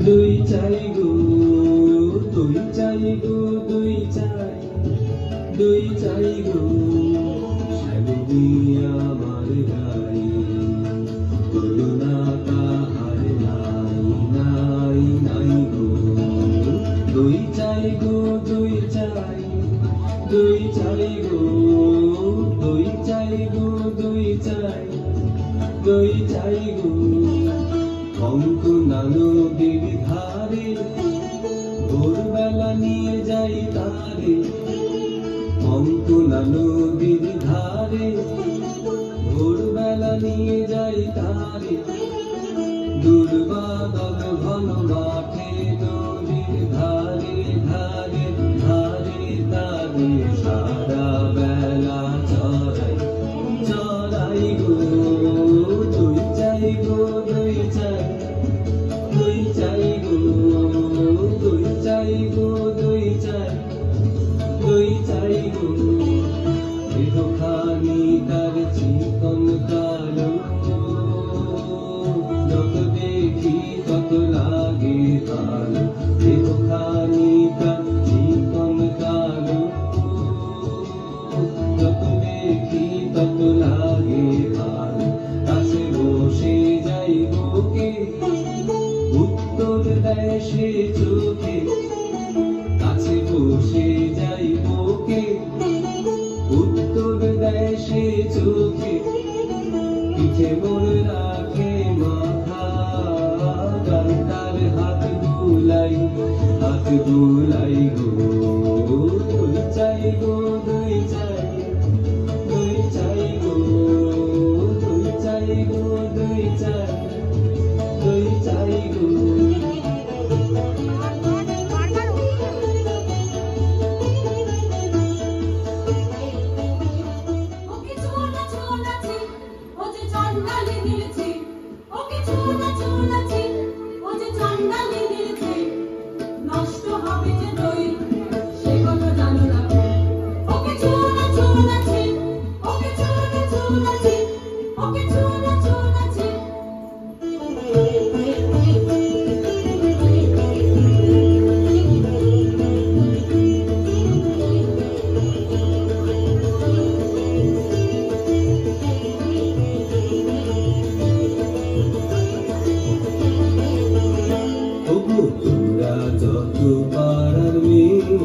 দুই চাই গো দুই চাই গো দুই চাই দুই চাই গো শ্যামী আমার গাই তুলনা তাহার নাই নাই নাই গো দুই চাই গো দুই চাই দুই চাই গো দুই চাই গো দুই চাই দুই চাই গো অঙ্কুনা নদীর ধারে ভোরবেলা নিয়ে যাই তারে অঙ্কুনা নদীর ধারে ভোরবেলা নিয়ে যাই তারে দুর্বাদল ঘন মাঠে নদীর ধারে ধারে ধারে তারে সারা বেলা চড়াই চড়াই গো দুই চাই গো দুই চাই দুই চাই গো দুই চাই গো দুই চাই দুই চাই গো দেহখানি তার চিকন কালো যত দেখি তত লাগে ভালো দেহখানি তার চিকন কালো যত দেখি তত লাগে ভালো কাছে বসে যাই বুকে উত্তর দেয় সে চোখে কাছে বসে যাই বুকে উত্তর দেয় সে চোখে পিঠে মোর রাখে মাথা তার হাত বুলাই গো দুই চাই গো দুই চাই দুই চাই গো দুই চাই গো দুই চাই দুই চাই গো তোমরা যত পারার মেয়ে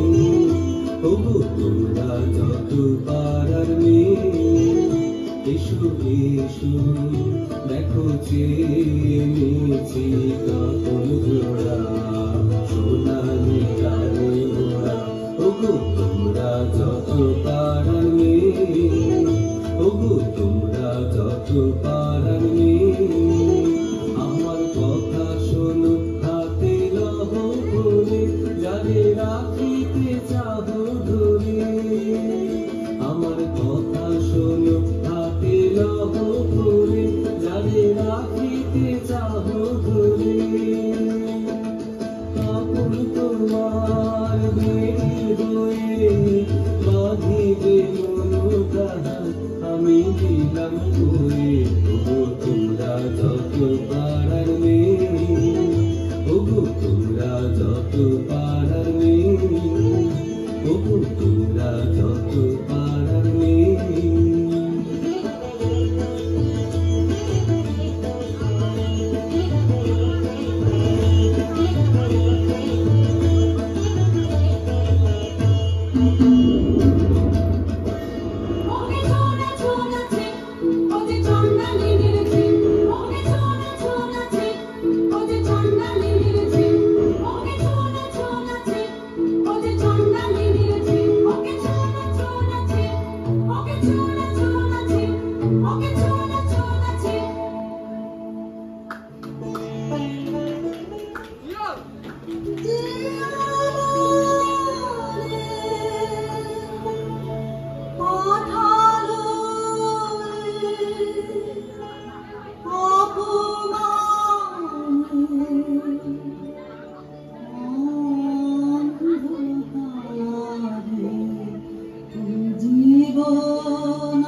ওগো তোমরা যত পারার মেয়ে এসো এসো দেখো চেয়েছি কাপড় জোড়া সোনালি কানে মোড়া ওগো তোমরা যত পারার মেয়ে ওগো তোমরা যত পারার মেয়ে আমার কথা শোনো যারে রাখিতে চাহো ধরে আমার কথা শোনো হাতে লহ করে যারে রাখিতে চাহো ধরে আপন তোমার হয়ে বাঁধিবে মনোপ্রাণ আমি দিলাম করে ওগো তোমরা যত পারার মেয়ে ওগো তোমরা যত পারার মেয়ে ওগো তোমরা যত পারার মেয়ে জীবন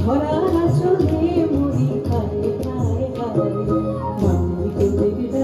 ধরা চলে মরি খায় খায় খায়, মাটি তোদের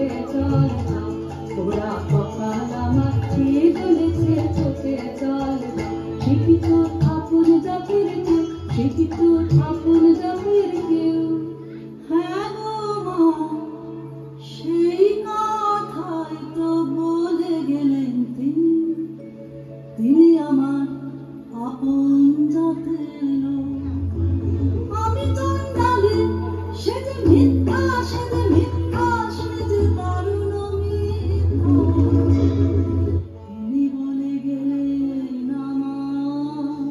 চোখে জল দাও, ওরা কপাল আমার খেয়ে জ্বলেছে চোখে জল দাও। সে কি তোর আপন জাতির কেউ, সে কি তোর আপন জাতির কেউ? হ্যাঁ গো মা, সেই কথাই তো বলে গেলেন তিনি, তিনি আমার আপন জাতের লোক। আমি জঞ্জালে সে যে মিথ্যা, সে যে মিথ্যা, সে যে দারুণ মিথ্যা। তিনি বলে গেলেন আমার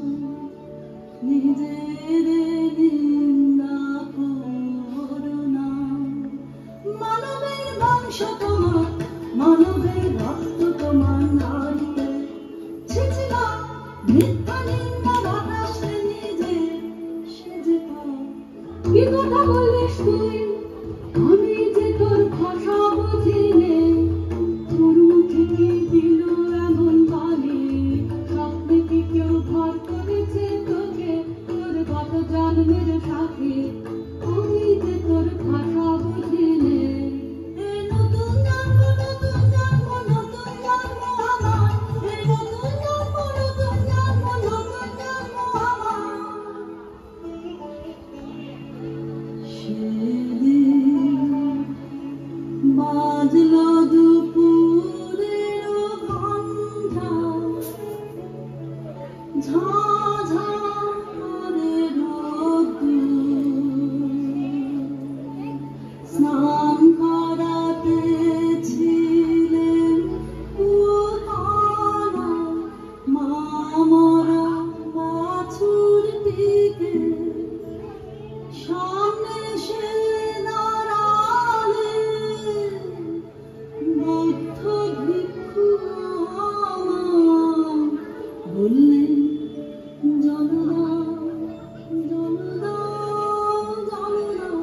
নিজের নিন্দা করো না। মানবের বংশ তোমার, মানবের রক্ত তোমার নারীতে, ছিছি না মিথ্যা নিন্দা বাতাস নিজে সেজে পাও। কি কথা বলিস তুই, আমি যে তোর ভাষা বুঝি নে, তোর মুখে কি দিল এমন বাণী, স্বপ্নে কি কেউ ঘর করেছে তোকে তোর গত জন্মের সাথী, আমি যে তোর ভাষা বুঝি নে। এই নতুন জন্ম, নতুন জন্ম, নতুন জন্ম আমার, এই নতুন জন্ম, নতুন জন্ম, নতুন জন্ম আমার। সেদিন বাজলো দুপুরের ঘণ্টা, ঝাঁ ঝাঁ করে রোদ্দুর, স্নান করাতে ছিলেন পুতানা, মা মরা বাছুরটিকে সামনে সে দাঁড়ালেন, বৌদ্ধ ভিক্ষু আমার বললেন, জল দাও, জল দাও, জল দাও।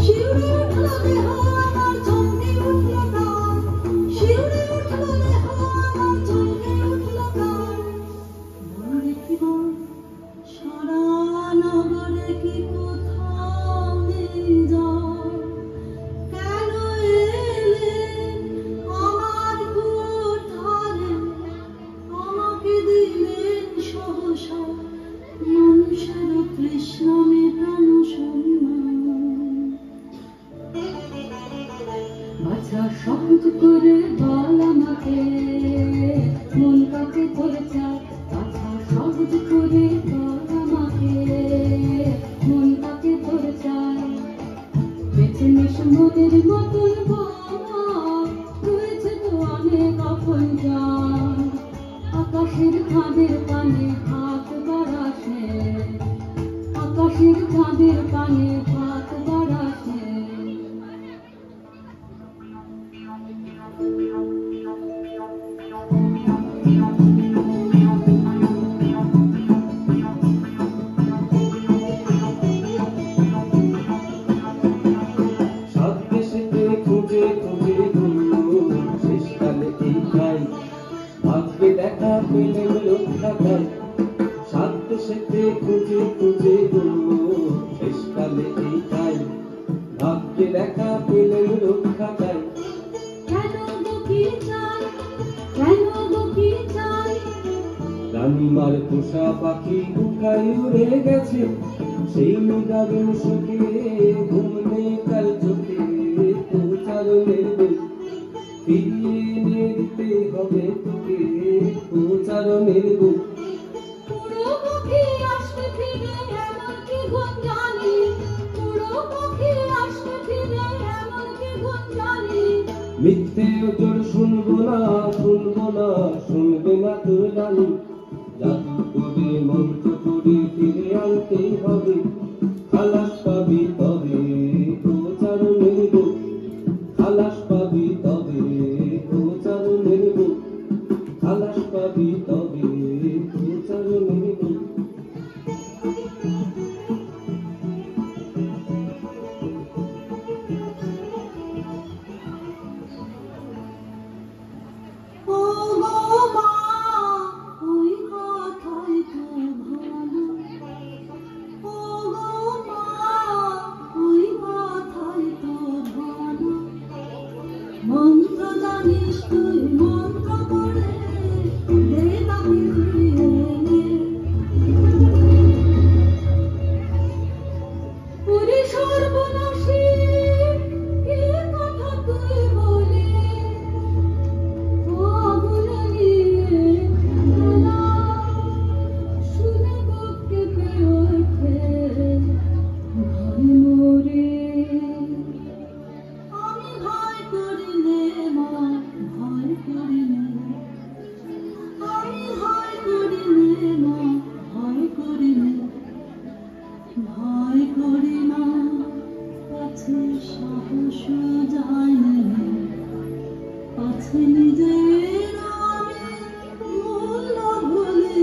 শিউরে উঠল দেহ আমার, চমকে উঠল প্রাণ, শিউরে উঠল দেহ আমার, চমকে উঠল প্রাণ। বল দেখি বল, সারা নগরে কি কোথাও নেই জল, কেন এলেন আমার কুয়োর ধারে, আমাকে দিলেন সহসা মানুষের তৃষ্ণা মেটানো সম্মান। বাছা সহজ করে বল আমাকে, মন কাকে তোর চায়, বাছা সহজ করে বল আমাকে, মন কাকে তোর চায়। বেছে নিস মোদের মতন ভাব, রয়েছে তো অনেক আপন জন, আকাশের চাঁদের পানে হাত বাড়াসে, আকাশের চাঁদের পানে হাত বাড়াসে। সাত দেশেতে খুঁজে খুঁজে ঘুরবো, শেষকালে এই খাই ভাগ্যে দেখা পেলে লক্ষা খাই। সাত দেশেতে খুঁজে খুঁজে ঘুরবো, শেষকালে এই খাই ভাগ্যে দেখা পেলে লক্ষা খাই। কেন গো কি চাই, কেন গো কি চাই? রানীমার পোষা পাখি বুকায় উড়ে গেছে, সেই নিদারুণ শোকে ঘুম নেই কাল চোখে। প্রচারণের বই ফিরিয়ে এনে দিতে হবে তোকে, প্রচারণের বই। পুরো পাখি আসবে ফিরে এমন কি গুণ জানি, পুরো পাখি আসবে ফিরে এমন কি গুণ জানি। মিথ্যে ওজোর শুনবো না, শুনবো না, শুনবে না তোর রানী। জাদু করে মন্ত্র করে ফিরে আনতেই হবে, খালাস পাবি তবে প্রচারণের বই, খালাস পাবি তবে প্রচারণের বই, খালাস পাবি তবে প্রচারণের বই। ও গো মা, ওই কথাই তো ভালো, ও তুই মন্ত্র করে দে তাকে ফিরিয়ে নে। ওরে সর্বনাশী এ কথা তুই বলে আগুন নিয়ে গেলা, শুনে বুক কেঁপে ওঠে ভয় মোরে। আমি ভয় করিলে মা ভয় করিলে, আমি ভয় করিলে মা ভয় করিলে, ভয় করি না পাছে সাহস যায় না, পাছে নিজের আমি মূল্য ভুলি।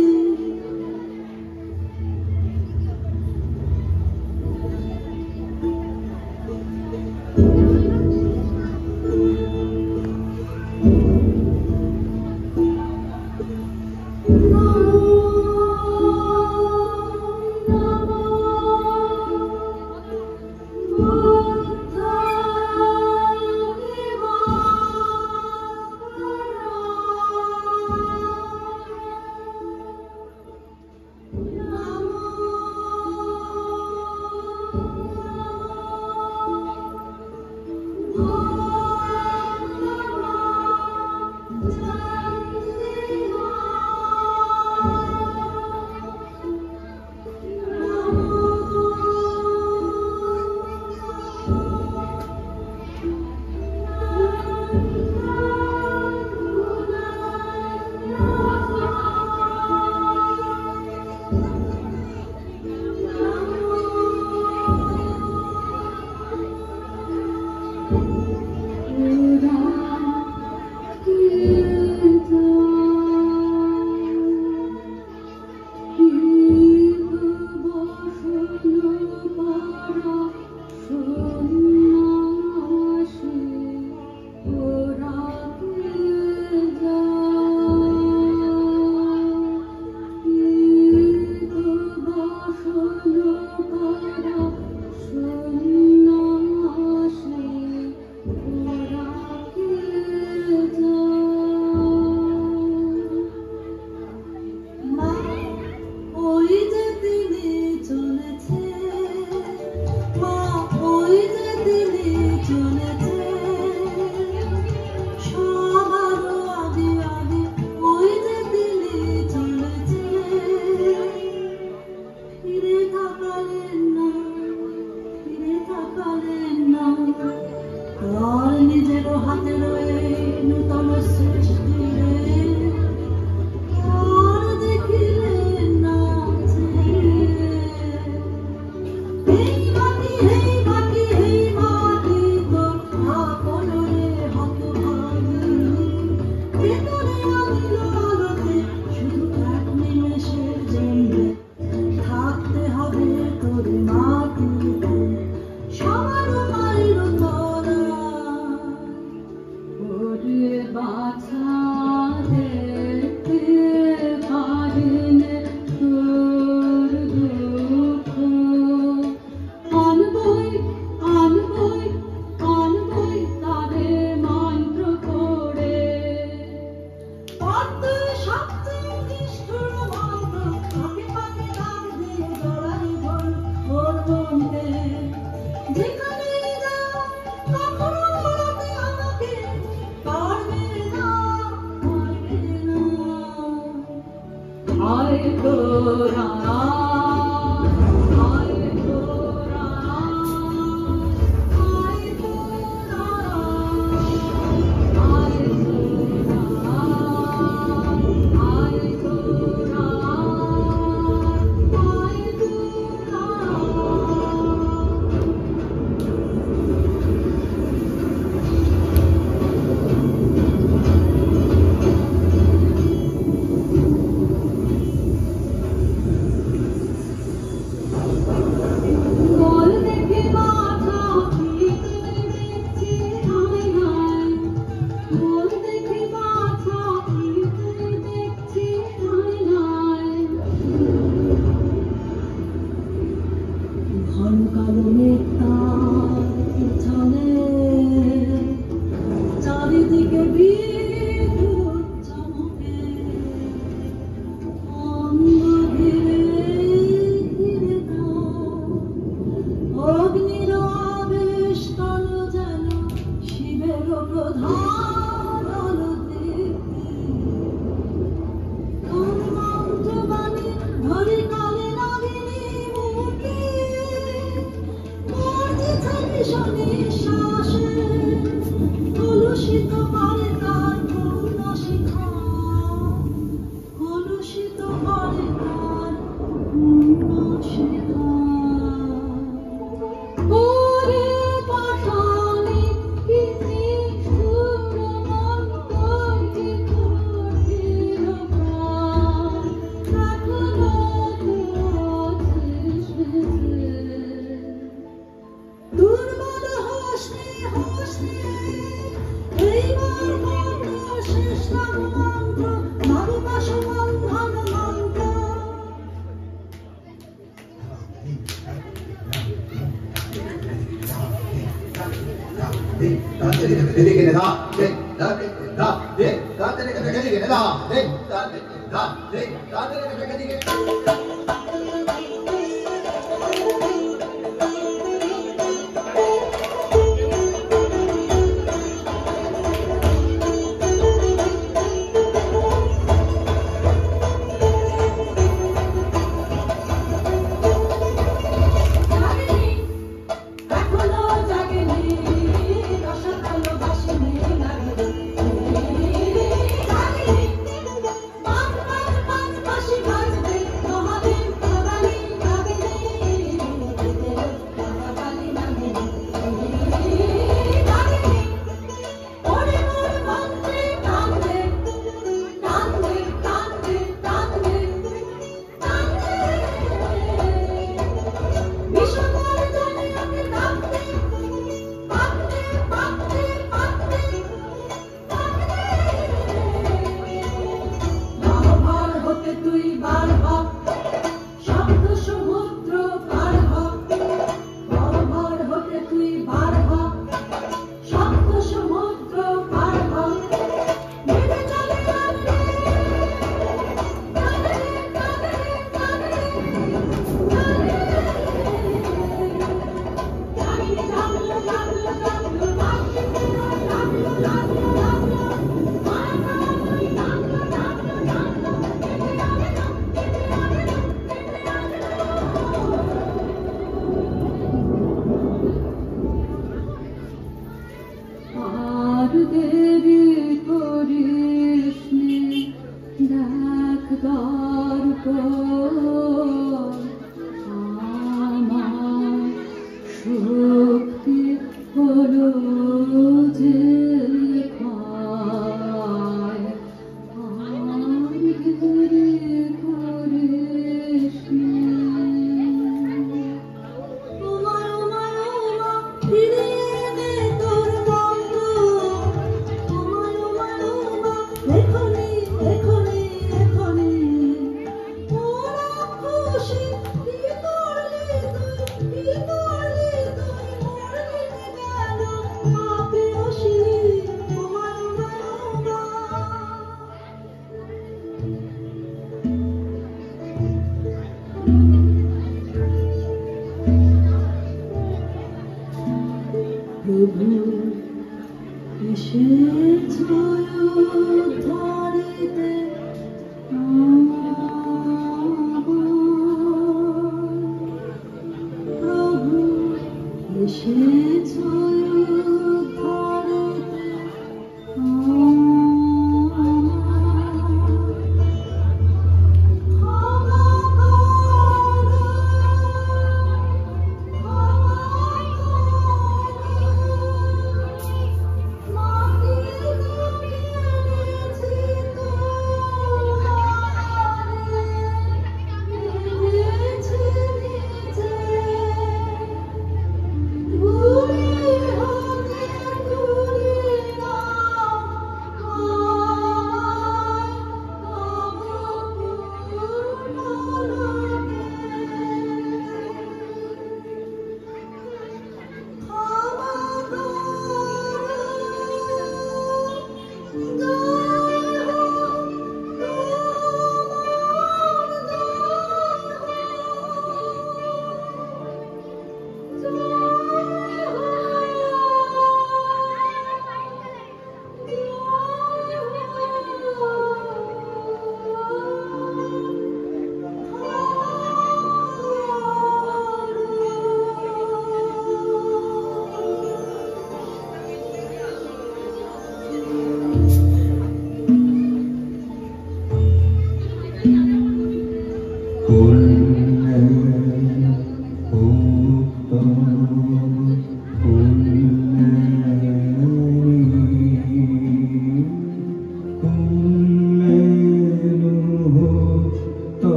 কৃষ্ণার মন্ত্র মাধুকাশ বন্ধন মন্ত্র আর দেরি করিস নে দেখ দর্পণ আমার শক্তি হলো যে ক্ষয় আর দেরি করিস নে প্রভু এসেছ ধরিতে প্রভু এসেছ ধরিতে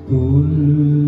Kul